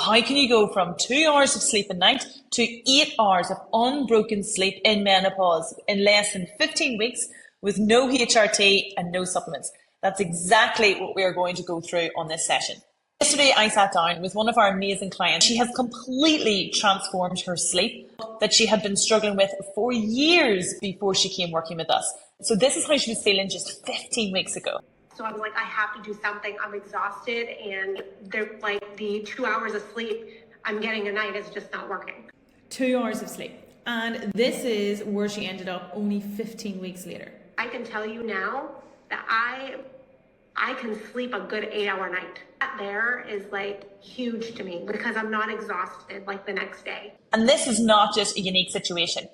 how can you go from 2 hours of sleep a night to 8 hours of unbroken sleep in menopause in less than 15 weeks with no HRT and no supplements? That's exactly what we are going to go through on this session. Yesterday, I sat down with one of our amazing clients. She has completely transformed her sleep that she had been struggling with for years before she came working with us. So this is how she was feeling just 15 weeks ago. So I was like, I have to do something. I'm exhausted, and they're like the 2 hours of sleep I'm getting a night is just not working. 2 hours of sleep. And this is where she ended up only 15 weeks later. I can tell you now that I can sleep a good 8-hour night. That there is like huge to me because I'm not exhausted like the next day. And this is not just a unique situation.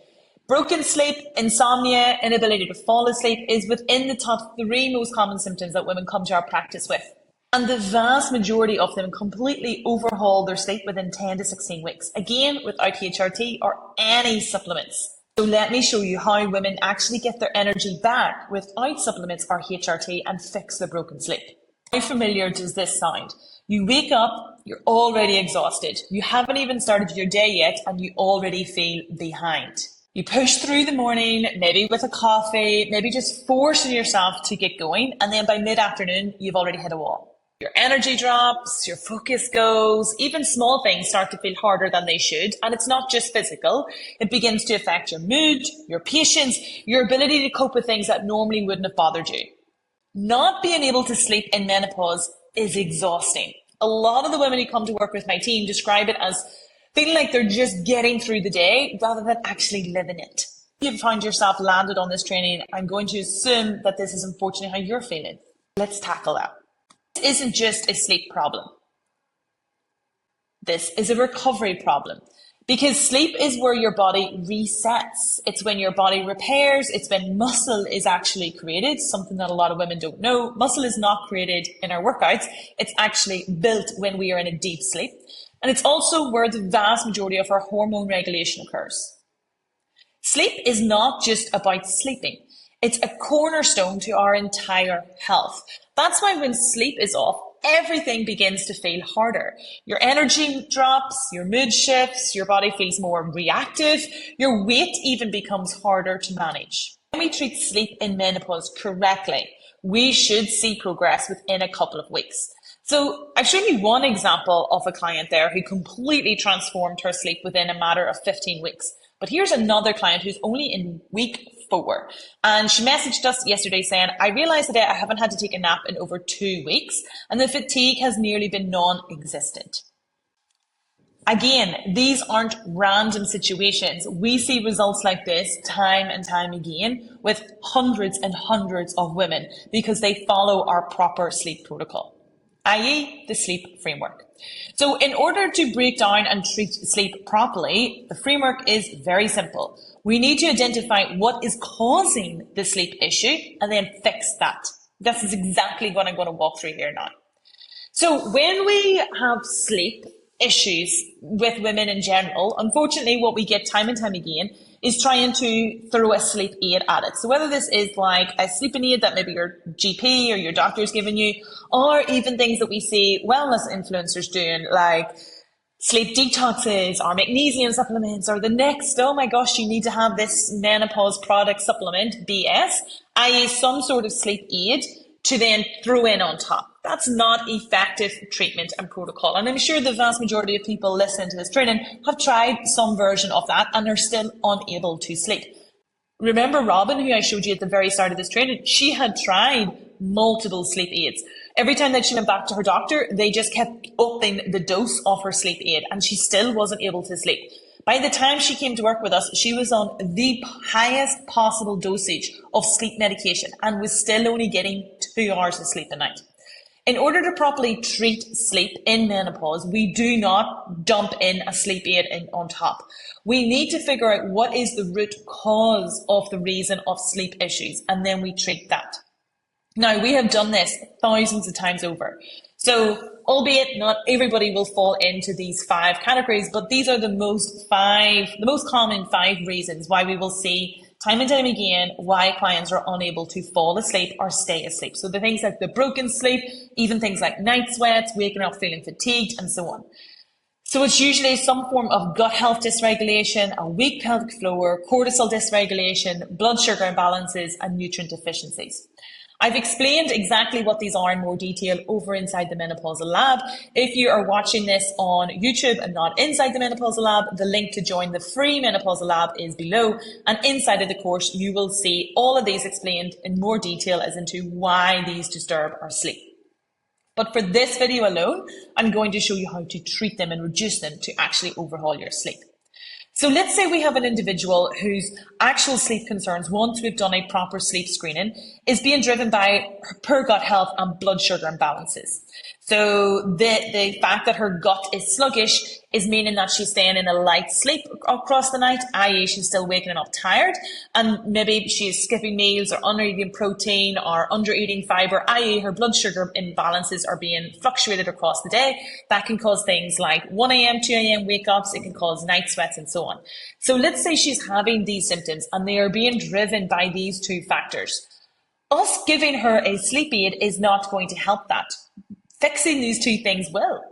Broken sleep, insomnia, inability to fall asleep is within the top 3 most common symptoms that women come to our practice with. And the vast majority of them completely overhaul their sleep within 10 to 16 weeks, again, without HRT or any supplements. So let me show you how women actually get their energy back without supplements or HRT and fix the broken sleep. How familiar does this sound? You wake up, you're already exhausted. You haven't even started your day yet and you already feel behind. You push through the morning, maybe with a coffee, maybe just forcing yourself to get going. And then by mid-afternoon, you've already hit a wall. Your energy drops, your focus goes, even small things start to feel harder than they should. And it's not just physical. It begins to affect your mood, your patience, your ability to cope with things that normally wouldn't have bothered you. Not being able to sleep in menopause is exhausting. A lot of the women who come to work with my team describe it as feeling like they're just getting through the day rather than actually living it. If you find yourself landed on this training, I'm going to assume that this is unfortunately how you're feeling. Let's tackle that. This isn't just a sleep problem. This is a recovery problem because sleep is where your body resets. It's when your body repairs. It's when muscle is actually created, something that a lot of women don't know. Muscle is not created in our workouts. It's actually built when we are in a deep sleep. And it's also where the vast majority of our hormone regulation occurs. Sleep is not just about sleeping. It's a cornerstone to our entire health. That's why when sleep is off, everything begins to feel harder. Your energy drops, your mood shifts, your body feels more reactive, your weight even becomes harder to manage. When we treat sleep in menopause correctly, we should see progress within a couple of weeks. So I've shown you one example of a client there who completely transformed her sleep within a matter of 15 weeks. But here's another client who's only in week 4. And she messaged us yesterday saying, I realized today I haven't had to take a nap in over 2 weeks and the fatigue has nearly been non-existent. Again, these aren't random situations. We see results like this time and time again with hundreds and hundreds of women because they follow our proper sleep protocol, i.e. the sleep framework. So in order to break down and treat sleep properly, the framework is very simple. We need to identify what is causing the sleep issue and then fix that. This is exactly what I'm going to walk through here now. So when we have sleep issues with women in general, unfortunately what we get time and time again is trying to throw a sleep aid at it. So whether this is like a sleeping aid that maybe your GP or your doctor is giving you, or even things that we see wellness influencers doing like sleep detoxes or magnesium supplements or the next, oh my gosh, you need to have this menopause product supplement, BS, i.e. some sort of sleep aid to then throw in on top. That's not effective treatment and protocol. And I'm sure the vast majority of people listening to this training have tried some version of that and are still unable to sleep. Remember Robin, who I showed you at the very start of this training? She had tried multiple sleep aids. Every time that she went back to her doctor, they just kept upping the dose of her sleep aid and she still wasn't able to sleep. By the time she came to work with us, she was on the highest possible dosage of sleep medication and was still only getting 2 hours of sleep a night. In order to properly treat sleep in menopause, we do not dump in a sleep aid on top. We need to figure out what is the root cause of the reason of sleep issues, and then we treat that. Now, we have done this thousands of times over. So, albeit not everybody will fall into these 5 categories, but these are the most common 5 reasons why we will see time and time again why clients are unable to fall asleep or stay asleep. So the things like the broken sleep, even things like night sweats, waking up feeling fatigued, and so on. So it's usually some form of gut health dysregulation, a weak pelvic floor, cortisol dysregulation, blood sugar imbalances, and nutrient deficiencies. I've explained exactly what these are in more detail over inside the Menopausal Lab. If you are watching this on YouTube and not inside the Menopausal Lab, the link to join the free Menopausal Lab is below. And inside of the course, you will see all of these explained in more detail as into why these disturb our sleep. But for this video alone, I'm going to show you how to treat them and reduce them to actually overhaul your sleep. So let's say we have an individual whose actual sleep concerns, once we've done a proper sleep screening, is being driven by poor gut health and blood sugar imbalances. So the fact that her gut is sluggish is meaning that she's staying in a light sleep across the night, i.e. she's still waking up tired, and maybe she's skipping meals or under-eating protein or under-eating fiber, i.e. her blood sugar imbalances are being fluctuated across the day. That can cause things like 1 a.m., 2 a.m. wake-ups, it can cause night sweats and so on. So let's say she's having these symptoms and they are being driven by these two factors. Us giving her a sleep aid is not going to help that. Fixing these two things will.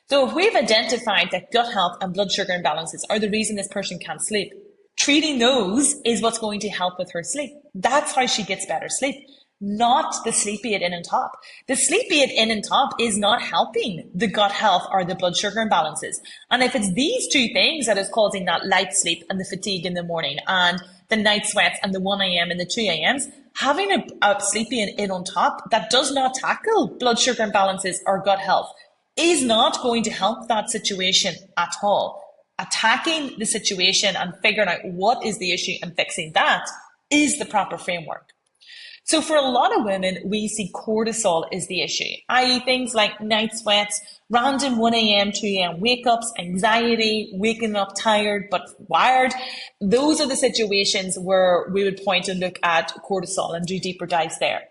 So if we've identified that gut health and blood sugar imbalances are the reason this person can't sleep, treating those is what's going to help with her sleep. That's how she gets better sleep, not the sleep aid in and top. The sleep aid in and top is not helping the gut health or the blood sugar imbalances. And if it's these two things that is causing that light sleep and the fatigue in the morning and the night sweats and the 1 a.m. and the 2 a.m.s, having a sleep aid in on top that does not tackle blood sugar imbalances or gut health is not going to help that situation at all. Attacking the situation and figuring out what is the issue and fixing that is the proper framework. So for a lot of women, we see cortisol is the issue, i.e. things like night sweats, random 1 a.m., 2 a.m. wake-ups, anxiety, waking up tired but wired. Those are the situations where we would point and look at cortisol and do deeper dives there.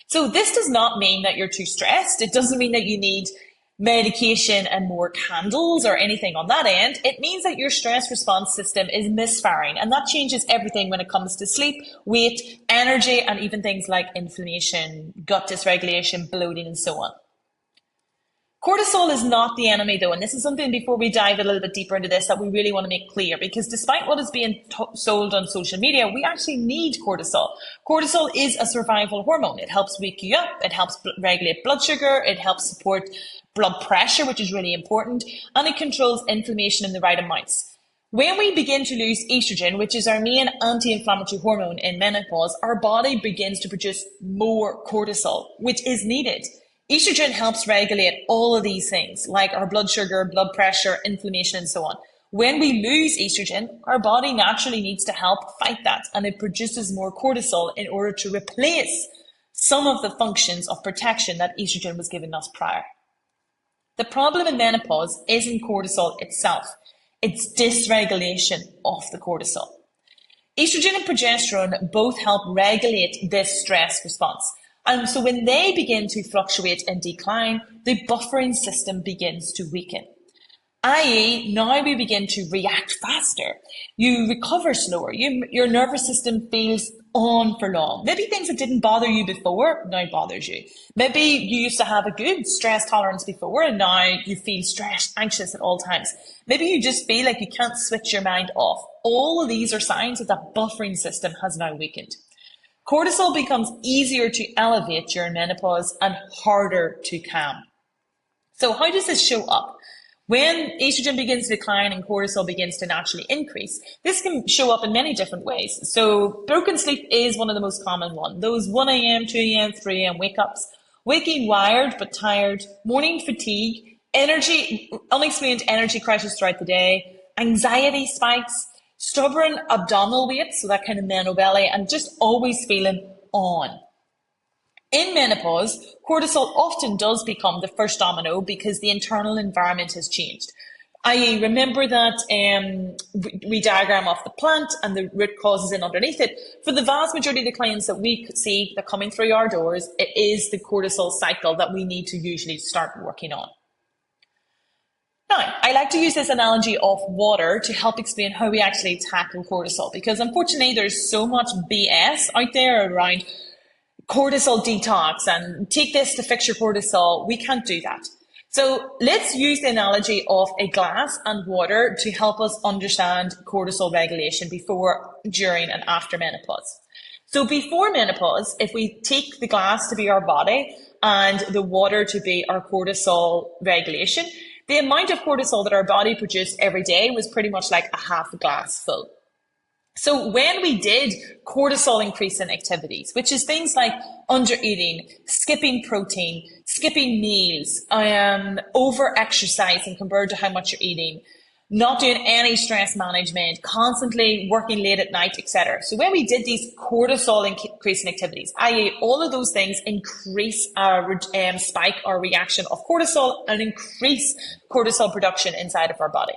So this does not mean that you're too stressed. It doesn't mean that you need medication and more candles or anything on that end. It means that your stress response system is misfiring, and that changes everything when it comes to sleep, weight, energy, and even things like inflammation, gut dysregulation, bloating, and so on. Cortisol is not the enemy though, and this is something before we dive a little bit deeper into this that we really want to make clear, because despite what is being sold on social media, we actually need cortisol. Cortisol is a survival hormone. It helps wake you up, it helps regulate blood sugar, it helps support blood pressure, which is really important, and it controls inflammation in the right amounts. When we begin to lose estrogen, which is our main anti-inflammatory hormone in menopause, our body begins to produce more cortisol, which is needed. Estrogen helps regulate all of these things, like our blood sugar, blood pressure, inflammation, and so on. When we lose estrogen, our body naturally needs to help fight that, and it produces more cortisol in order to replace some of the functions of protection that estrogen was giving us prior. The problem in menopause isn't cortisol itself, it's dysregulation of the cortisol. Estrogen and progesterone both help regulate this stress response. And so when they begin to fluctuate and decline, the buffering system begins to weaken. i.e. now we begin to react faster. You recover slower. Your nervous system feels on for long. Maybe things that didn't bother you before now bothers you. Maybe you used to have a good stress tolerance before and now you feel stressed, anxious at all times. Maybe you just feel like you can't switch your mind off. All of these are signs that the buffering system has now weakened. Cortisol becomes easier to elevate during menopause and harder to calm. So how does this show up? When estrogen begins to decline and cortisol begins to naturally increase, this can show up in many different ways. So broken sleep is one of the most common ones. Those 1 a.m., 2 a.m., 3 a.m. wake-ups, waking wired but tired, morning fatigue, unexplained energy crashes throughout the day, anxiety spikes, stubborn abdominal weight, so that kind of man belly, and just always feeling on. In menopause, cortisol often does become the first domino because the internal environment has changed. I.e., remember that we diagram off the plant and the root causes in underneath it. For the vast majority of the clients that we see that coming through our doors, it is the cortisol cycle that we need to usually start working on. Now, I like to use this analogy of water to help explain how we actually tackle cortisol, because unfortunately there's so much BS out there around cortisol detox and take this to fix your cortisol. We can't do that. So let's use the analogy of a glass and water to help us understand cortisol regulation before, during, and after menopause. So before menopause, if we take the glass to be our body and the water to be our cortisol regulation, the amount of cortisol that our body produced every day was pretty much like a half a glass full. So when we did cortisol increasing activities, which is things like under eating, skipping protein, skipping meals, over exercising compared to how much you're eating, not doing any stress management, constantly working late at night, etc. So when we did these cortisol increasing activities, i.e. all of those things increase our spike or reaction of cortisol and increase cortisol production inside of our body.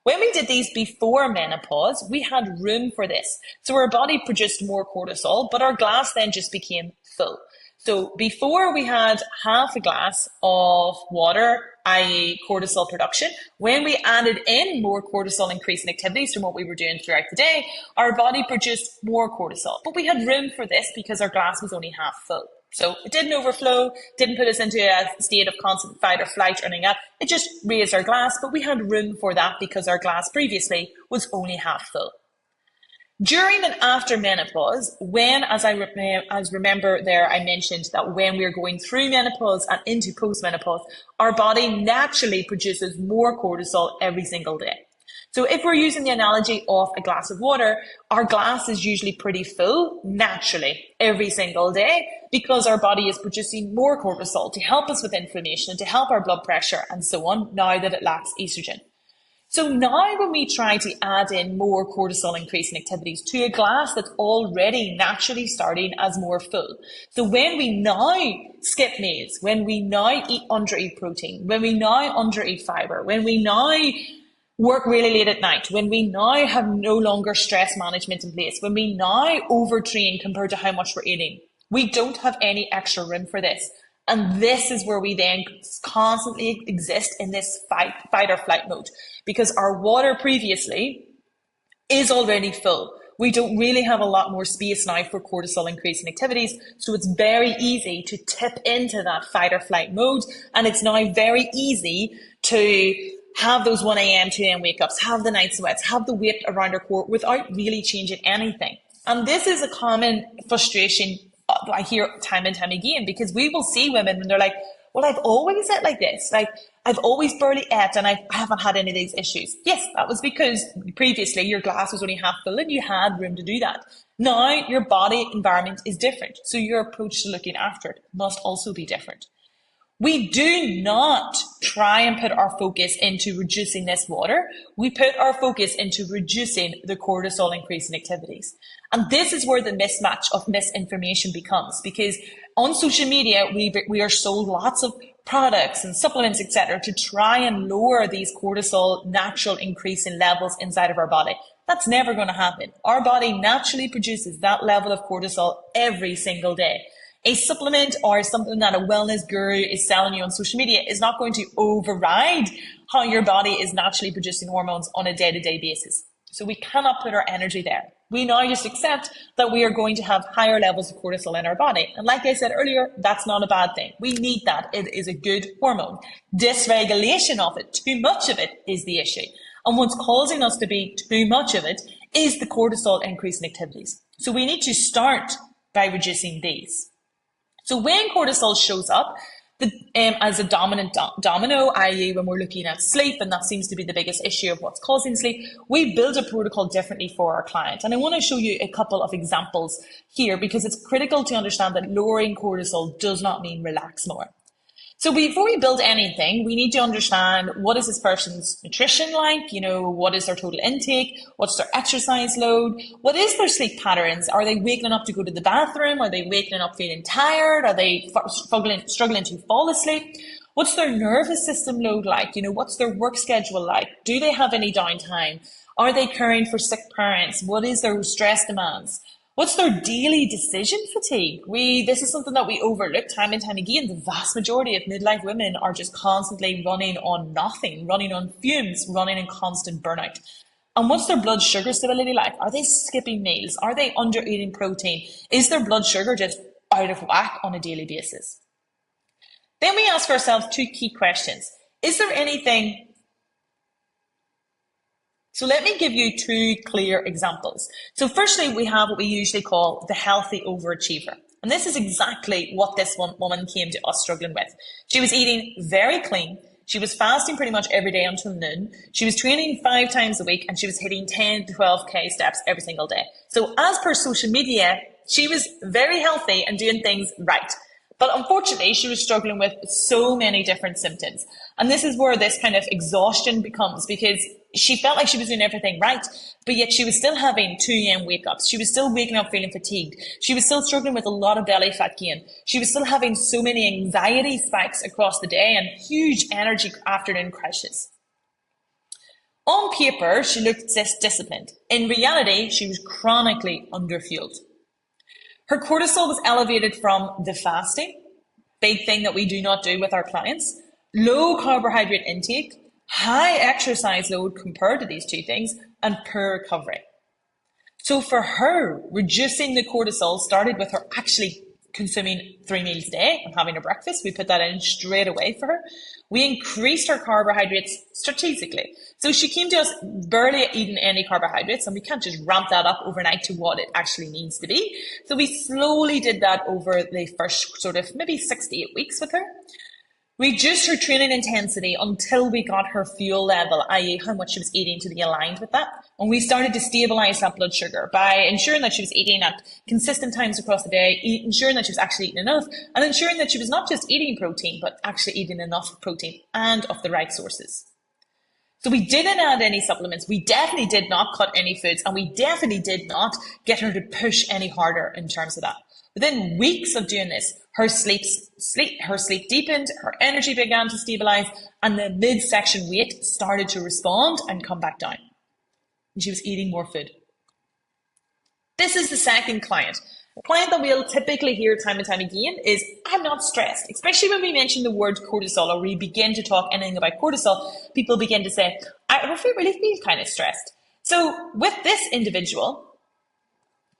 When we did these before menopause, we had room for this. So our body produced more cortisol, but our glass then just became full. So before we had half a glass of water, i.e. cortisol production. When we added in more cortisol increasing activities from what we were doing throughout the day, our body produced more cortisol. But we had room for this because our glass was only half full. So it didn't overflow, didn't put us into a state of constant fight or flight or anything like that. It just raised our glass, but we had room for that because our glass previously was only half full. During and after menopause, when, as remember there, I mentioned that when we're going through menopause and into postmenopause, our body naturally produces more cortisol every single day. So if we're using the analogy of a glass of water, our glass is usually pretty full naturally every single day because our body is producing more cortisol to help us with inflammation, to help our blood pressure and so on, now that it lacks estrogen. So now when we try to add in more cortisol increasing activities to a glass that's already naturally starting as more full. So when we now skip meals, when we now undereat protein, when we now undereat fiber, when we now work really late at night, when we now have no longer stress management in place, when we now overtrain compared to how much we're eating, we don't have any extra room for this. And this is where we then constantly exist in this fight or flight mode, because our water previously is already full. We don't really have a lot more space now for cortisol increasing activities. So it's very easy to tip into that fight or flight mode. And it's now very easy to have those 1 a.m., 2 a.m. wake-ups, have the night sweats, have the weight around our core without really changing anything. And this is a common frustration I hear time and time again, because we will see women and they're like, well, I've always ate like this. Like, I've always barely ate and I haven't had any of these issues. Yes, that was because previously your glass was only half full and you had room to do that. Now your body environment is different. So your approach to looking after it must also be different. We do not try and put our focus into reducing this water. We put our focus into reducing the cortisol increasing activities. And this is where the mismatch of misinformation becomes, because on social media, we are sold lots of products and supplements, etc., to try and lower these cortisol natural increasing levels inside of our body. That's never going to happen. Our body naturally produces that level of cortisol every single day. A supplement or something that a wellness guru is selling you on social media is not going to override how your body is naturally producing hormones on a day-to-day basis. So we cannot put our energy there. We now just accept that we are going to have higher levels of cortisol in our body. And like I said earlier, that's not a bad thing. We need that. It is a good hormone. Dysregulation of it, too much of it, is the issue. And what's causing us to be too much of it is the cortisol increasing activities. So we need to start by reducing these. So when cortisol shows up as a dominant domino, i.e. when we're looking at sleep, and that seems to be the biggest issue of what's causing sleep, we build a protocol differently for our client. And I want to show you a couple of examples here because it's critical to understand that lowering cortisol does not mean relax more. So before we build anything, we need to understand what is this person's nutrition like, what is their total intake, what's their exercise load, what is their sleep patterns, are they waking up to go to the bathroom, are they waking up feeling tired, are they struggling to fall asleep, what's their nervous system load like, what's their work schedule like, do they have any downtime, are they caring for sick parents, what is their stress demands, what's their daily decision fatigue? This is something that we overlook time and time again. The vast majority of midlife women are just constantly running on nothing, running on fumes, running in constant burnout. And what's their blood sugar stability like? Are they skipping meals? Are they under eating protein? Is their blood sugar just out of whack on a daily basis? Then we ask ourselves two key questions. Is there anything? So let me give you two clear examples. So firstly, we have what we usually call the healthy overachiever. And this is exactly what this woman came to us struggling with. She was eating very clean. She was fasting pretty much every day until noon. She was training 5 times a week and she was hitting 10 to 12K steps every single day. So as per social media, she was very healthy and doing things right. But unfortunately, she was struggling with so many different symptoms. And this is where this kind of exhaustion becomes, because she felt like she was doing everything right, but yet she was still having 2 a.m. wake-ups. She was still waking up feeling fatigued. She was still struggling with a lot of belly fat gain. She was still having so many anxiety spikes across the day and huge energy afternoon crashes. On paper, she looked disciplined. In reality, she was chronically underfueled. Her cortisol was elevated from the fasting, big thing that we do not do with our clients, low carbohydrate intake, high exercise load compared to these two things, and poor recovery. So for her, reducing the cortisol started with her actually consuming 3 meals a day and having a breakfast. We put that in straight away for her. We increased her carbohydrates strategically. So she came to us barely eating any carbohydrates, and we can't just ramp that up overnight to what it actually needs to be. So we slowly did that over the first sort of maybe 6 to 8 weeks with her. Reduced her training intensity until we got her fuel level, i.e. how much she was eating, to be aligned with that. And we started to stabilize that blood sugar by ensuring that she was eating at consistent times across the day, ensuring that she was actually eating enough, and ensuring that she was not just eating protein, but actually eating enough protein and of the right sources. So we didn't add any supplements. We definitely did not cut any foods, and we definitely did not get her to push any harder in terms of that. Within weeks of doing this, her sleep deepened, her energy began to stabilize, and the midsection weight started to respond and come back down. And she was eating more food. This is the second client. A client that we'll typically hear time and time again is, I'm not stressed. Especially when we mention the word cortisol, or we begin to talk anything about cortisol, people begin to say, I really feel kind of stressed. So with this individual,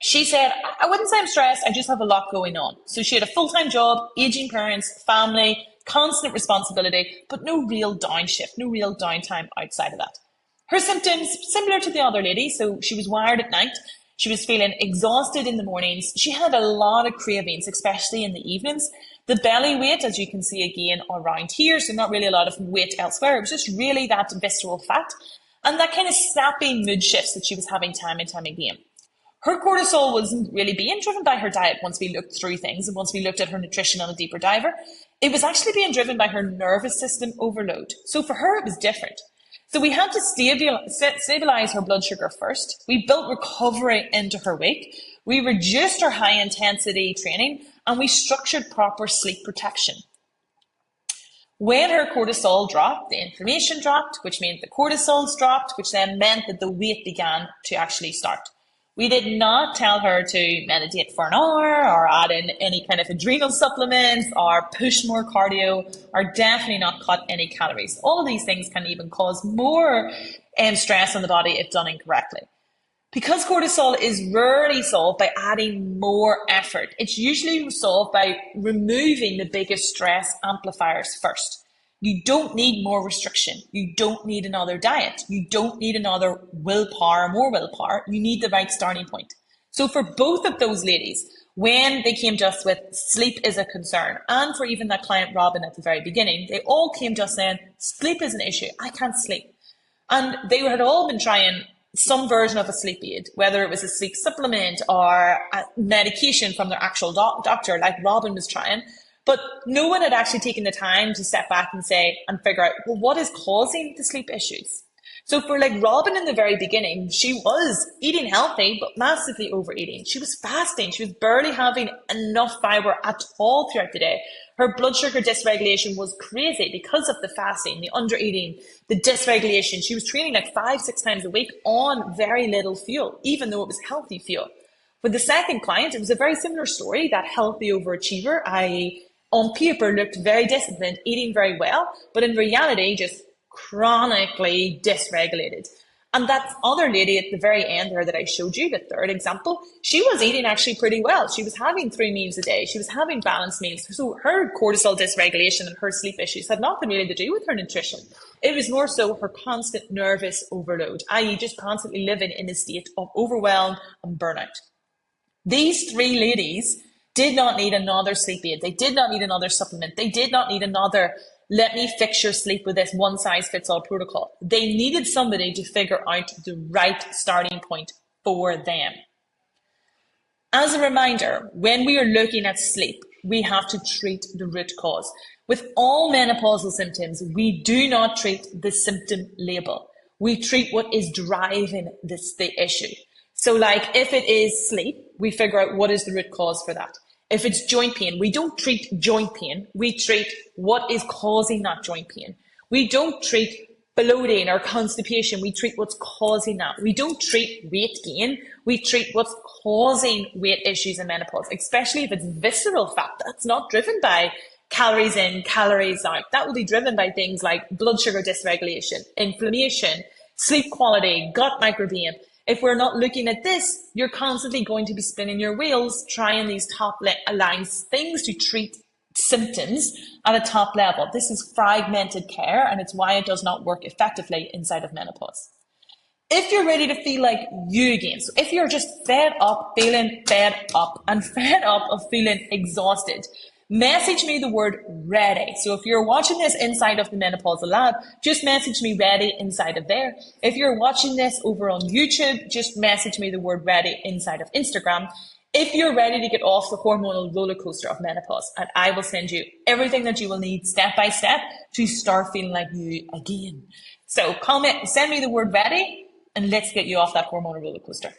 she said, I wouldn't say I'm stressed, I just have a lot going on. So she had a full-time job, aging parents, family, constant responsibility, but no real downshift, no real downtime outside of that. Her symptoms, similar to the other lady, so she was wired at night, she was feeling exhausted in the mornings, she had a lot of cravings, especially in the evenings. The belly weight, as you can see again, around here, so not really a lot of weight elsewhere, it was just really that visceral fat, and that kind of snappy mood shifts that she was having time and time again. Her cortisol wasn't really being driven by her diet once we looked through things and once we looked at her nutrition on a deeper diver. It was actually being driven by her nervous system overload. So for her, it was different. So we had to stabilize her blood sugar first. We built recovery into her wake. We reduced her high intensity training, and we structured proper sleep protection. When her cortisol dropped, the inflammation dropped, which meant the cortisols dropped, which then meant that the weight began to actually start. We did not tell her to meditate for an hour or add in any kind of adrenal supplements or push more cardio or definitely not cut any calories. All of these things can even cause more stress on the body if done incorrectly. Because cortisol is rarely solved by adding more effort, it's usually solved by removing the biggest stress amplifiers first. You don't need more restriction. You don't need another diet. You don't need another more willpower. You need the right starting point. So for both of those ladies, when they came to us with sleep is a concern, and for even that client Robin at the very beginning, they all came to us saying, sleep is an issue. I can't sleep. And they had all been trying some version of a sleep aid, whether it was a sleep supplement or a medication from their actual doctor, like Robin was trying. But no one had actually taken the time to step back and figure out, well, what is causing the sleep issues? So for like Robin in the very beginning, she was eating healthy, but massively overeating. She was fasting. She was barely having enough fiber at all throughout the day. Her blood sugar dysregulation was crazy because of the fasting, the undereating, the dysregulation. She was training like 5-6 times a week on very little fuel, even though it was healthy fuel. With the second client, it was a very similar story. That healthy overachiever, i.e., on paper looked very disciplined, eating very well, but in reality just chronically dysregulated. And that other lady at the very end there that I showed you, the third example, she was eating actually pretty well. She was having 3 meals a day. She was having balanced meals. So her cortisol dysregulation and her sleep issues had nothing really to do with her nutrition. It was more so her constant nervous overload, i.e. just constantly living in a state of overwhelm and burnout. These 3 ladies did not need another sleep aid. They did not need another supplement. They did not need another, let me fix your sleep with this one-size-fits-all protocol. They needed somebody to figure out the right starting point for them. As a reminder, when we are looking at sleep, we have to treat the root cause. With all menopausal symptoms, we do not treat the symptom label. We treat what is driving the issue. So like if it is sleep, we figure out what is the root cause for that. If it's joint pain, we don't treat joint pain. We treat what is causing that joint pain. We don't treat bloating or constipation. We treat what's causing that. We don't treat weight gain. We treat what's causing weight issues in menopause, especially if it's visceral fat. That's not driven by calories in, calories out. That will be driven by things like blood sugar dysregulation, inflammation, sleep quality, gut microbiome. If we're not looking at this, you're constantly going to be spinning your wheels, trying these top line things to treat symptoms at a top level. This is fragmented care, and it's why it does not work effectively inside of menopause. If you're ready to feel like you again, so if you're just fed up, feeling fed up, and fed up of feeling exhausted, message me the word ready. So if you're watching this inside of the Menopausal Lab, just message me ready inside of there. If you're watching this over on YouTube, just message me the word ready inside of Instagram. If you're ready to get off the hormonal roller coaster of menopause, and I will send you everything that you will need step by step to start feeling like you again. So comment, send me the word ready, and let's get you off that hormonal roller coaster.